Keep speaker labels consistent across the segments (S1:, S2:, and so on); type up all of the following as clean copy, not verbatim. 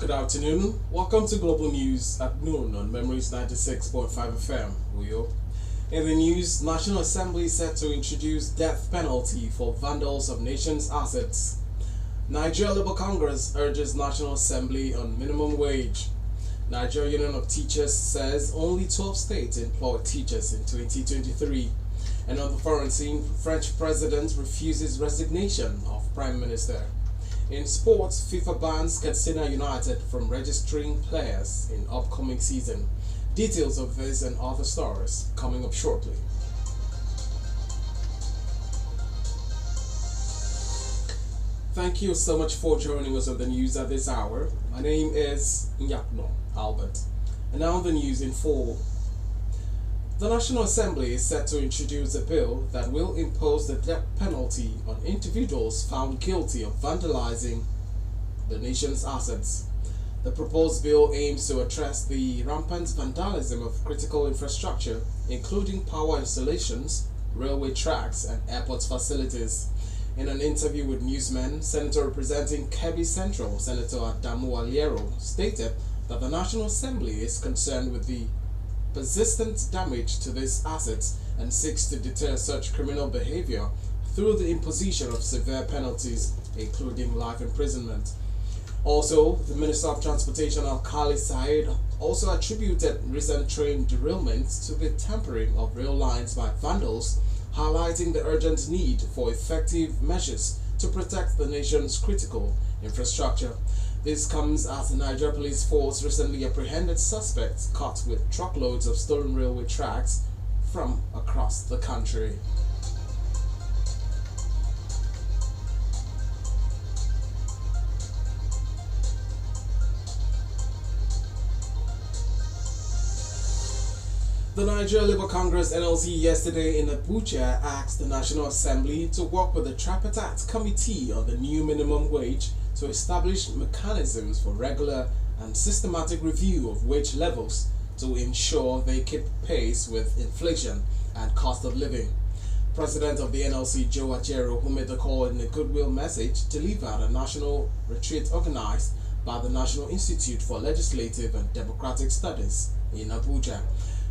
S1: Good afternoon. Welcome to Global News at noon on Memories 96.5 FM. Uyo. In the news, National Assembly set to introduce death penalty for vandals of nation's assets. Nigeria Labour Congress urges National Assembly on minimum wage. Nigeria Union of Teachers says only 12 states employed teachers in 2023. And on the foreign scene, French president refuses resignation of Prime Minister. In sports, FIFA bans Katsina United from registering players in upcoming season. Details of this and other stories coming up shortly. Thank you so much for joining us on the news at this hour. My name is NYAKNNO, Albert. And now the news in full. The National Assembly is set to introduce a bill that will impose the death penalty on individuals found guilty of vandalizing the nation's assets. The proposed bill aims to address the rampant vandalism of critical infrastructure, including power installations, railway tracks, and airport facilities. In an interview with newsmen, Senator representing Kebbi Central, Senator Adamu Aliero, stated that the National Assembly is concerned with the persistent damage to these assets and seeks to deter such criminal behavior through the imposition of severe penalties, including life imprisonment. Also, the Minister of Transportation Alkali Said also attributed recent train derailments to the tampering of rail lines by vandals, highlighting the urgent need for effective measures to protect the nation's critical infrastructure. This comes as the Nigeria Police Force recently apprehended suspects caught with truckloads of stolen railway tracks from across the country. The Nigeria Labour Congress NLC yesterday in Abuja asked the National Assembly to work with the Tripartite Committee on the new minimum wage to establish mechanisms for regular and systematic review of wage levels to ensure they keep pace with inflation and cost of living. President of the NLC, Joe Ajero, who made the call in a goodwill message, delivered a national retreat organized by the National Institute for Legislative and Democratic Studies in Abuja.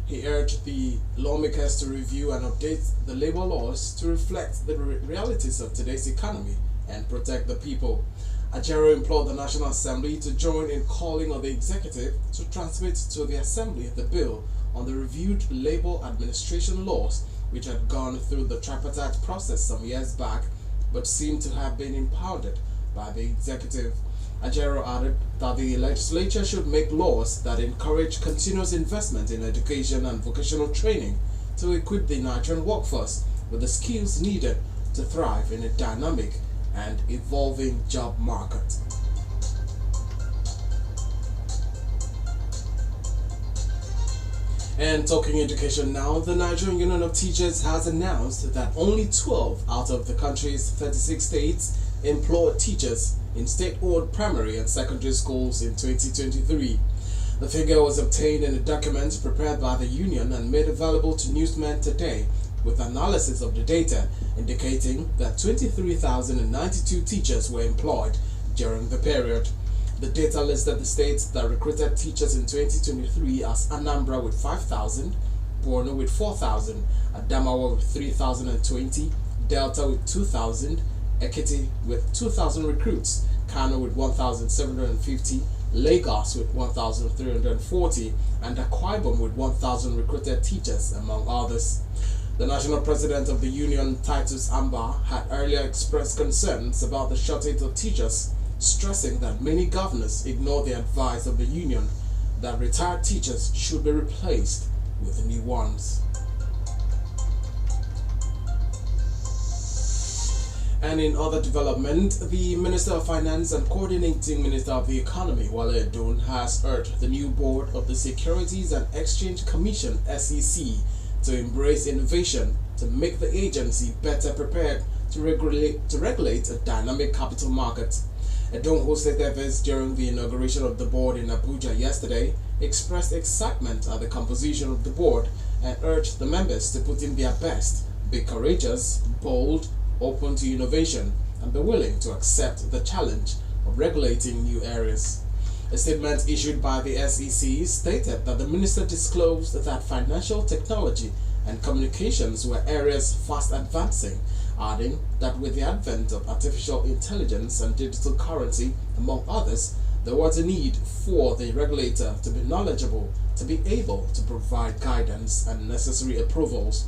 S1: He urged the lawmakers to review and update the labor laws to reflect the realities of today's economy and protect the people. Ajero implored the National Assembly to join in calling on the executive to transmit to the Assembly the bill on the reviewed labor administration laws, which had gone through the tripartite process some years back but seemed to have been impounded by the executive. Ajero added that the legislature should make laws that encourage continuous investment in education and vocational training to equip the Nigerian workforce with the skills needed to thrive in a dynamic and evolving job market. And talking education now, the Nigerian Union of Teachers has announced that only 12 out of the country's 36 states employed teachers in state-owned primary and secondary schools in 2023. The figure was obtained in a document prepared by the union and made available to newsmen today, with analysis of the data indicating that 23,092 teachers were employed during the period. The data listed the states that recruited teachers in 2023 as Anambra with 5,000, Borno with 4,000, Adamawa with 3,020, Delta with 2,000, Ekiti with 2,000 recruits, Kano with 1,750, Lagos with 1,340, and Akwa Ibom with 1,000 recruited teachers, among others. The national president of the union, Titus Amba, had earlier expressed concerns about the shortage of teachers, stressing that many governors ignore the advice of the union that retired teachers should be replaced with new ones. And in other development, the Minister of Finance and Coordinating Minister of the Economy, Wale Edun, has urged the new board of the Securities and Exchange Commission, SEC, to embrace innovation to make the agency better prepared to regulate a dynamic capital market. Edun, who said this during the inauguration of the board in Abuja yesterday, expressed excitement at the composition of the board and urged the members to put in their best, be courageous, bold, open to innovation, and be willing to accept the challenge of regulating new areas. A statement issued by the SEC stated that the minister disclosed that financial technology and communications were areas fast advancing, adding that with the advent of artificial intelligence and digital currency, among others, there was a need for the regulator to be knowledgeable to be able to provide guidance and necessary approvals.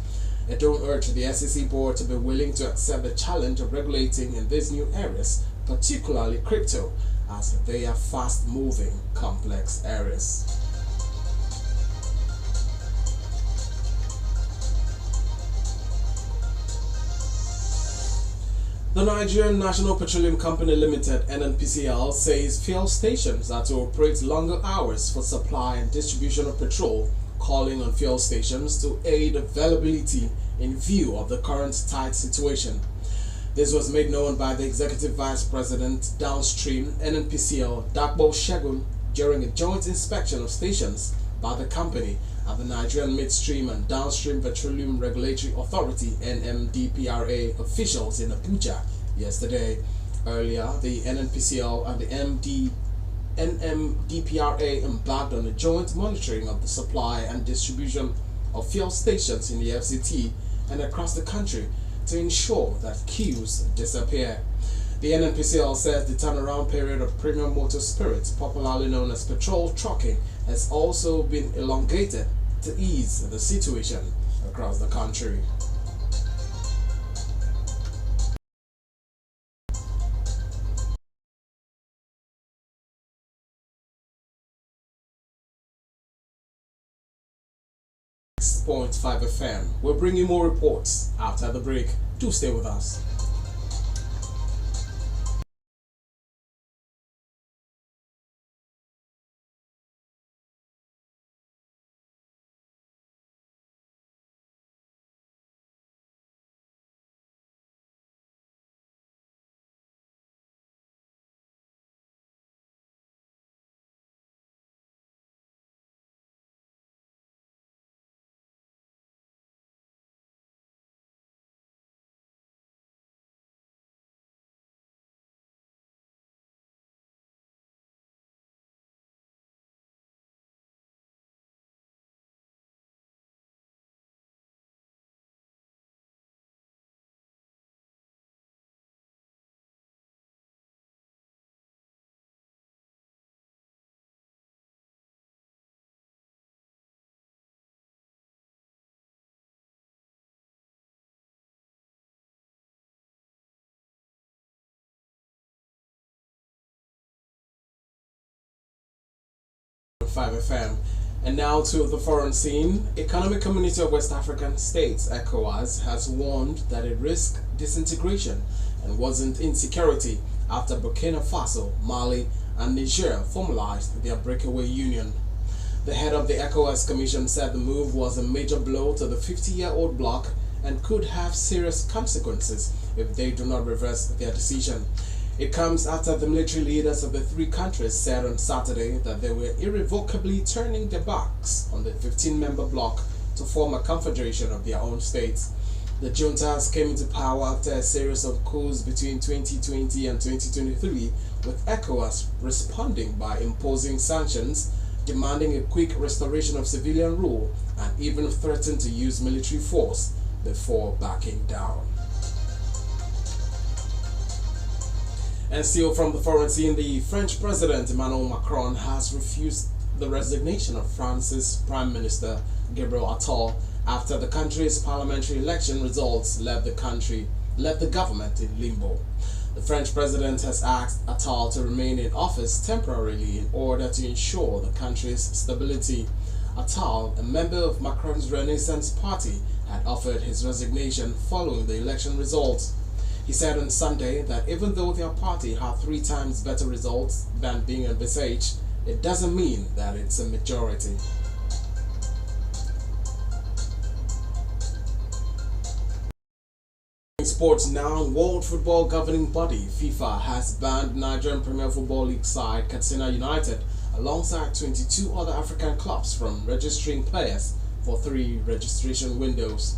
S1: Edon urged the SEC board to be willing to accept the challenge of regulating in these new areas, particularly crypto, as they are fast-moving, complex areas. The Nigerian National Petroleum Company Limited (NNPCL) says fuel stations are to operate longer hours for supply and distribution of petrol, calling on fuel stations to aid availability in view of the current tight situation. This was made known by the Executive Vice President Downstream NNPCL Dakbo Shegun during a joint inspection of stations by the company and the Nigerian Midstream and Downstream Petroleum Regulatory Authority (NMDPRA) officials in Abuja yesterday. Earlier, the NNPCL and the NMDPRA embarked on a joint monitoring of the supply and distribution of fuel stations in the FCT and across the country to ensure that queues disappear. The NNPCL says the turnaround period of premium motor spirits, popularly known as petrol trucking, has also been elongated to ease the situation across the country. Point 5 FM. We'll bring you more reports after the break. Do stay with us. FM. And now to the foreign scene. Economic Community of West African States (ECOWAS) has warned that it risks disintegration and worsened insecurity after Burkina Faso, Mali, and Niger formalized their breakaway union. The head of the ECOWAS Commission said the move was a major blow to the 50-year-old bloc and could have serious consequences if they do not reverse their decision. It comes after the military leaders of the three countries said on Saturday that they were irrevocably turning their backs on the 15-member bloc to form a confederation of their own states. The juntas came into power after a series of coups between 2020 and 2023, with ECOWAS responding by imposing sanctions, demanding a quick restoration of civilian rule, and even threatened to use military force before backing down. And still from the foreign scene, the French President Emmanuel Macron has refused the resignation of France's Prime Minister Gabriel Attal after the country's parliamentary election results left the government in limbo. The French president has asked Attal to remain in office temporarily in order to ensure the country's stability. Attal, a member of Macron's Renaissance Party, had offered his resignation following the election results. He said on Sunday that even though their party had 3 times better results than being envisaged, it doesn't mean that it's a majority. In sports now, World Football Governing Body FIFA has banned Nigerian Premier Football League side Katsina United alongside 22 other African clubs from registering players for 3 registration windows.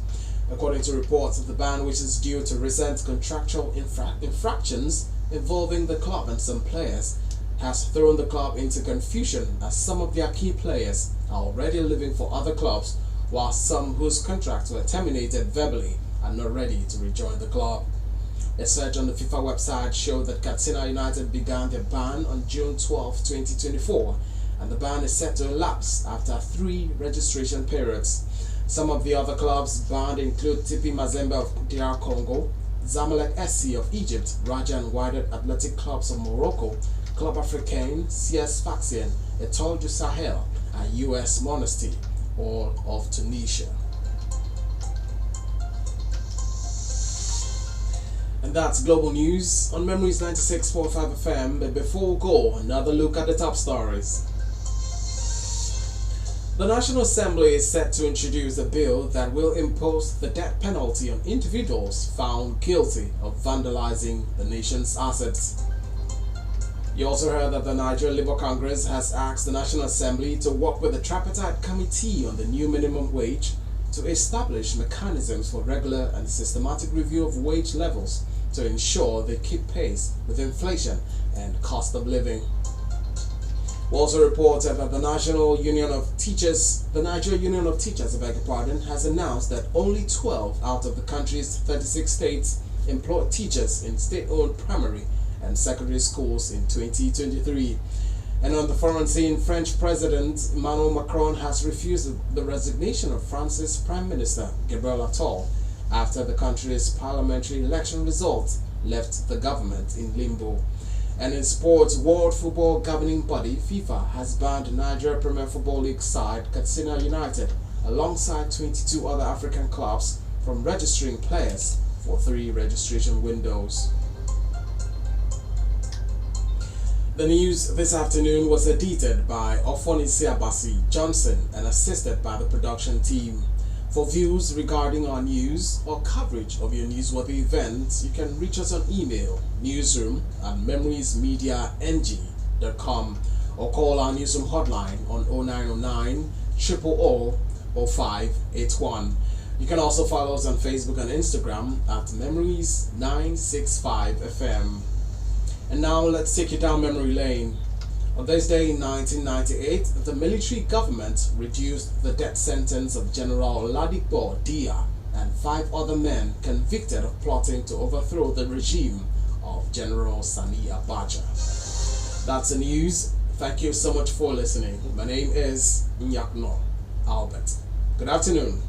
S1: According to reports, the ban, which is due to recent contractual infractions involving the club and some players, has thrown the club into confusion as some of their key players are already living for other clubs, while some whose contracts were terminated verbally are not ready to rejoin the club. A search on the FIFA website showed that Katsina United began their ban on June 12, 2024, and the ban is set to elapse after 3 registration periods. Some of the other clubs banned include TP Mazembe of DR Congo, Zamalek SC of Egypt, Raja and Wydad Athletic Clubs of Morocco, Club Africain, CS Sfaxien, Etoile du Sahel, and US Monastir, all of Tunisia. And that's global news on Memories 96.5 FM. But before we go, another look at the top stories. The National Assembly is set to introduce a bill that will impose the death penalty on individuals found guilty of vandalizing the nation's assets. You also heard that the Nigeria Labour Congress has asked the National Assembly to work with the Tripartite Committee on the new minimum wage to establish mechanisms for regular and systematic review of wage levels to ensure they keep pace with inflation and cost of living. We also reported that the Nigeria Union of Teachers, has announced that only 12 out of the country's 36 states employed teachers in state-owned primary and secondary schools in 2023. And on the foreign scene, French President Emmanuel Macron has refused the resignation of France's Prime Minister Gabriel Attal after the country's parliamentary election results left the government in limbo. And in sports, World Football Governing Body FIFA has banned Nigeria Premier Football League side Katsina United alongside 22 other African clubs from registering players for 3 registration windows. The news this afternoon was edited by Ofonisi Abasi Johnson and assisted by the production team. For views regarding our news or coverage of your newsworthy events, you can reach us on email newsroom@memoriesmediang.com or call our Newsroom hotline on 0909 000 0581. You can also follow us on Facebook and Instagram at Memories965FM. And now let's take you down memory lane. On this day in 1998, the military government reduced the death sentence of General Ladipo Dia and 5 other men convicted of plotting to overthrow the regime of General Sani Abacha. That's the news. Thank you so much for listening. My name is NYAKNNO Albert. Good afternoon.